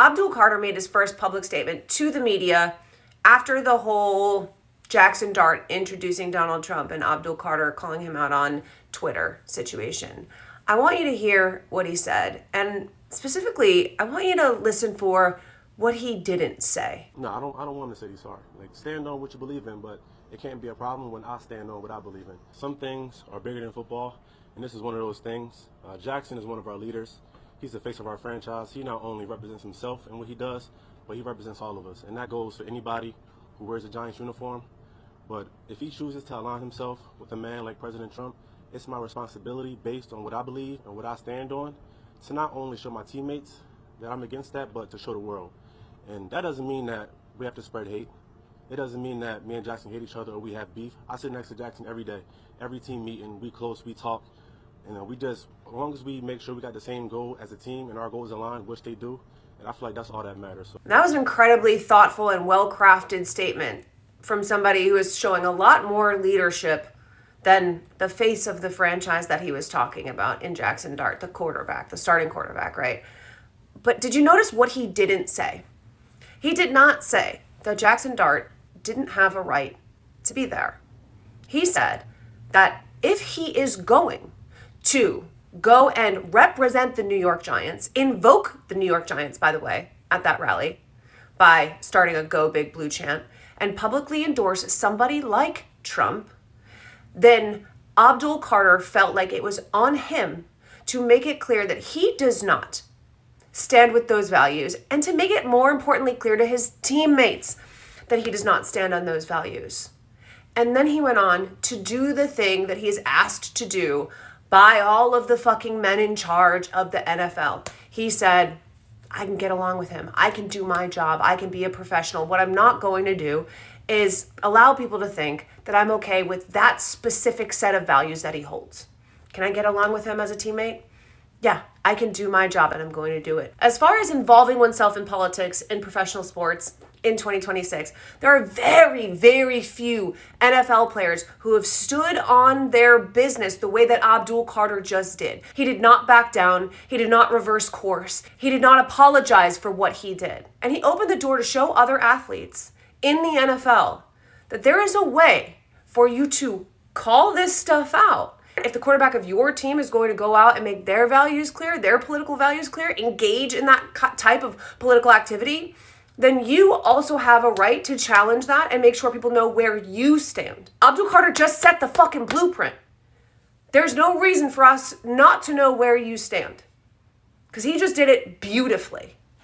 Abdul Carter made his first public statement to the media after the whole Jackson Dart introducing Donald Trump and Abdul Carter calling him out on Twitter situation. I want you to hear what he said. And specifically, I want you to listen for what he didn't say. No, I don't want to say he's sorry. Like, stand on what you believe in, but it can't be a problem when I stand on what I believe in. Some things are bigger than football, and this is one of those things. Jackson is one of our leaders. He's the face of our franchise. He not only represents himself and what he does, but he represents all of us. And that goes for anybody who wears a Giants uniform. But if he chooses to align himself with a man like President Trump, it's my responsibility, based on what I believe and what I stand on, to not only show my teammates that I'm against that, but to show the world. And that doesn't mean that we have to spread hate. It doesn't mean that me and Jackson hate each other or we have beef. I sit next to Jackson every day. Every team meeting, we close, we talk. And we just, as long as we make sure we got the same goal as a team and our goals align, which they do, and I feel like that's all that matters. So. That was an incredibly thoughtful and well-crafted statement from somebody who is showing a lot more leadership than the face of the franchise that he was talking about in Jackson Dart, the quarterback, the starting quarterback, right? But did you notice what he didn't say? He did not say that Jackson Dart didn't have a right to be there. He said that if he is going to go and represent the New York Giants, invoke the New York Giants, by the way, at that rally, by starting a Go Big Blue chant, and publicly endorse somebody like Trump, then Abdul Carter felt like it was on him to make it clear that he does not stand with those values, and to make it more importantly clear to his teammates that he does not stand on those values. And then he went on to do the thing that he is asked to do by all of the fucking men in charge of the NFL. He said, I can get along with him. I can do my job. I can be a professional. What I'm not going to do is allow people to think that I'm okay with that specific set of values that he holds. Can I get along with him as a teammate? Yeah, I can do my job and I'm going to do it. As far as involving oneself in politics in professional sports in 2026, there are very, very few NFL players who have stood on their business the way that Abdul Carter just did. He did not back down. He did not reverse course. He did not apologize for what he did. And he opened the door to show other athletes in the NFL that there is a way for you to call this stuff out. If the quarterback of your team is going to go out and make their values clear, their political values clear, engage in that type of political activity, then you also have a right to challenge that and make sure people know where you stand. Abdul Carter just set the fucking blueprint. There's no reason for us not to know where you stand, because he just did it beautifully.